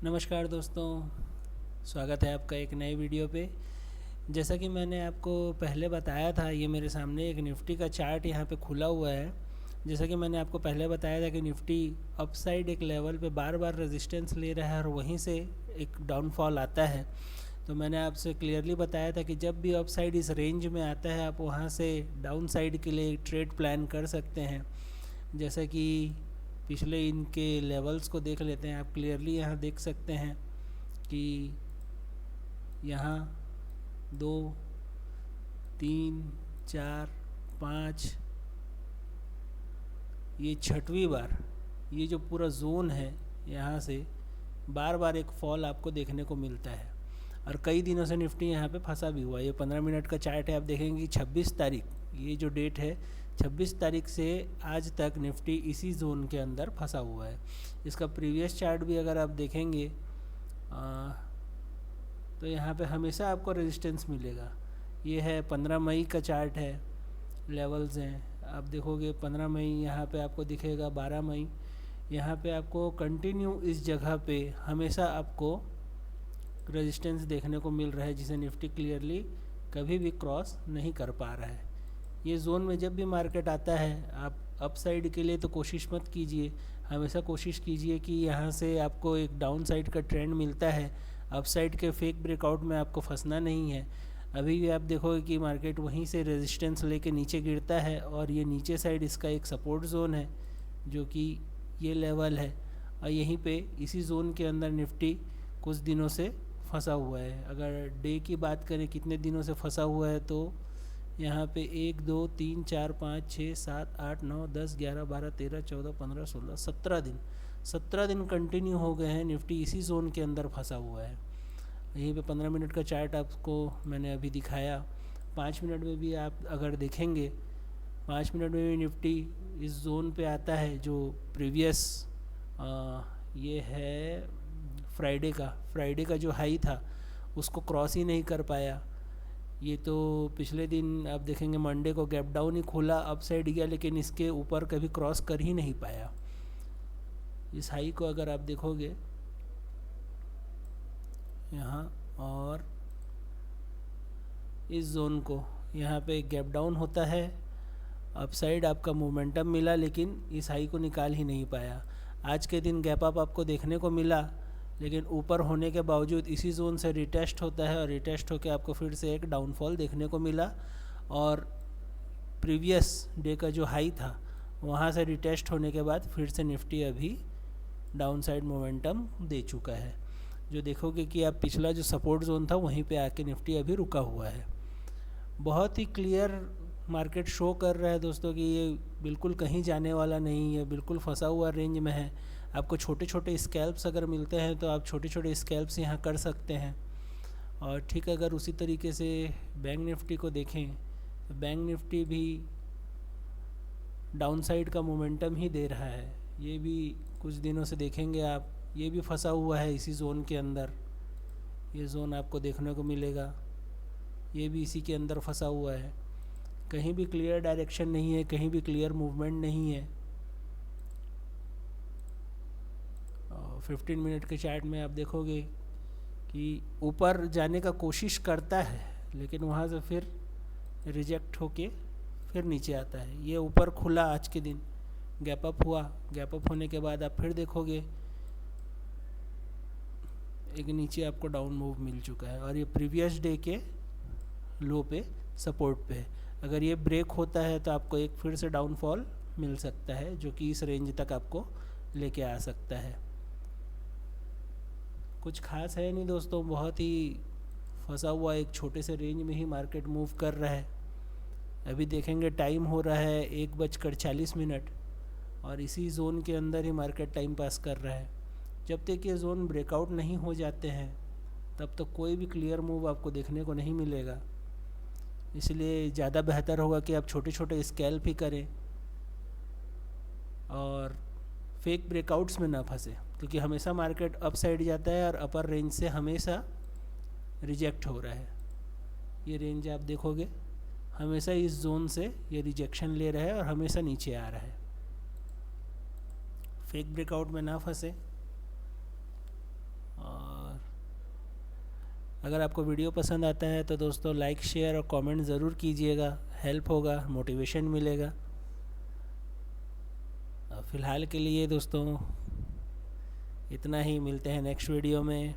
नमस्कार दोस्तों, स्वागत है आपका एक नए वीडियो पे। जैसा कि मैंने आपको पहले बताया था, ये मेरे सामने एक निफ्टी का चार्ट यहाँ पे खुला हुआ है। जैसा कि मैंने आपको पहले बताया था कि निफ्टी अपसाइड एक लेवल पे बार बार रेजिस्टेंस ले रहा है और वहीं से एक डाउनफॉल आता है। तो मैंने आपसे क्लियरली बताया था कि जब भी अपसाइड इस रेंज में आता है, आप वहाँ से डाउन साइड के लिए ट्रेड प्लान कर सकते हैं। जैसा कि पिछले इनके लेवल्स को देख लेते हैं। आप क्लियरली यहाँ देख सकते हैं कि यहाँ 2, 3, 4, 5, ये छठवीं बार ये जो पूरा जोन है, यहाँ से बार बार एक फॉल आपको देखने को मिलता है और कई दिनों से निफ्टी यहाँ पे फंसा भी हुआ है। ये 15 मिनट का चार्ट है। आप देखेंगे कि 26 तारीख, ये जो डेट है 26 तारीख से आज तक निफ्टी इसी जोन के अंदर फंसा हुआ है। इसका प्रीवियस चार्ट भी अगर आप देखेंगे तो यहाँ पे हमेशा आपको रेजिस्टेंस मिलेगा। ये है 15 मई का चार्ट है, लेवल्स हैं। आप देखोगे 15 मई यहाँ पे आपको दिखेगा, 12 मई यहाँ पे आपको कंटिन्यू इस जगह पे हमेशा आपको रेजिस्टेंस देखने को मिल रहा है, जिसे निफ्टी क्लियरली कभी भी क्रॉस नहीं कर पा रहा है। ये जोन में जब भी मार्केट आता है, आप अप साइड के लिए तो कोशिश मत कीजिए, हमेशा कोशिश कीजिए कि यहाँ से आपको एक डाउन साइड का ट्रेंड मिलता है। अप साइड के फेक ब्रेकआउट में आपको फंसना नहीं है। अभी भी आप देखोगे कि मार्केट वहीं से रेजिस्टेंस लेके नीचे गिरता है और ये नीचे साइड इसका एक सपोर्ट ज़ोन है, जो कि ये लेवल है। और यहीं पे इसी जोन के अंदर निफ्टी कुछ दिनों से फंसा हुआ है। अगर डे की बात करें कितने दिनों से फंसा हुआ है, तो यहाँ पे 1, 2, 3, 4, 5, 6, 7, 8, 9, 10, 11, 12, 13, 14, 15, 16, 17 दिन कंटिन्यू हो गए हैं निफ्टी इसी जोन के अंदर फंसा हुआ है। यहीं पे 15 मिनट का चार्ट आपको मैंने अभी दिखाया। 5 मिनट में भी आप अगर देखेंगे, 5 मिनट में भी निफ्टी इस जोन पे आता है जो प्रीवियस ये है फ्राइडे का जो हाई था उसको क्रॉस ही नहीं कर पाया। ये तो पिछले दिन आप देखेंगे मंडे को गैप डाउन ही खोला, अप साइड गया, लेकिन इसके ऊपर कभी क्रॉस कर ही नहीं पाया। इस हाई को अगर आप देखोगे यहाँ और इस जोन को, यहाँ पे गैप डाउन होता है, अप साइड आपका मोमेंटम मिला, लेकिन इस हाई को निकाल ही नहीं पाया। आज के दिन गैप अप आपको देखने को मिला, लेकिन ऊपर होने के बावजूद इसी जोन से रिटेस्ट होता है और रिटेस्ट होकर आपको फिर से एक डाउनफॉल देखने को मिला। और प्रीवियस डे का जो हाई था वहाँ से रिटेस्ट होने के बाद फिर से निफ्टी अभी डाउन साइड मोमेंटम दे चुका है। जो देखोगे कि आप पिछला जो सपोर्ट जोन था वहीं पे आके निफ्टी अभी रुका हुआ है। बहुत ही क्लियर मार्केट शो कर रहा है दोस्तों कि ये बिल्कुल कहीं जाने वाला नहीं है, बिल्कुल फंसा हुआ रेंज में है। आपको छोटे छोटे स्कैल्प्स अगर मिलते हैं तो आप छोटे छोटे स्कैल्प्स यहाँ कर सकते हैं। और ठीक, अगर उसी तरीके से बैंक निफ्टी को देखें तो बैंक निफ्टी भी डाउन साइड का मोमेंटम ही दे रहा है। ये भी कुछ दिनों से देखेंगे आप, ये भी फंसा हुआ है इसी जोन के अंदर। ये जोन आपको देखने को मिलेगा, ये भी इसी के अंदर फंसा हुआ है। कहीं भी क्लियर डायरेक्शन नहीं है, कहीं भी क्लियर मूवमेंट नहीं है। 15 मिनट के चार्ट में आप देखोगे कि ऊपर जाने का कोशिश करता है, लेकिन वहाँ से फिर रिजेक्ट होके फिर नीचे आता है। ये ऊपर खुला आज के दिन, गैप अप हुआ, गैप अप होने के बाद आप फिर देखोगे एक नीचे आपको डाउन मूव मिल चुका है और ये प्रीवियस डे के लो पे सपोर्ट पे है। अगर ये ब्रेक होता है तो आपको एक फिर से डाउनफॉल मिल सकता है, जो कि इस रेंज तक आपको लेके आ सकता है। कुछ खास है नहीं दोस्तों, बहुत ही फंसा हुआ एक छोटे से रेंज में ही मार्केट मूव कर रहा है। अभी देखेंगे टाइम हो रहा है 1:40 और इसी जोन के अंदर ही मार्केट टाइम पास कर रहा है। जब तक ये जोन ब्रेकआउट नहीं हो जाते हैं तब तक कोई भी क्लियर मूव आपको देखने को नहीं मिलेगा। इसलिए ज़्यादा बेहतर होगा कि आप छोटे छोटे स्कैल्प ही करें और फेक ब्रेकआउट्स में ना फंसे, क्योंकि हमेशा मार्केट अप साइड जाता है और अपर रेंज से हमेशा रिजेक्ट हो रहा है। ये रेंज आप देखोगे हमेशा इस जोन से ये रिजेक्शन ले रहा है और हमेशा नीचे आ रहा है। फेक ब्रेकआउट में ना फंसे अगर आपको वीडियो पसंद आता है तो दोस्तों लाइक शेयर और कमेंट ज़रूर कीजिएगा, हेल्प होगा, मोटिवेशन मिलेगा। फ़िलहाल के लिए दोस्तों इतना ही, मिलते हैं नेक्स्ट वीडियो में।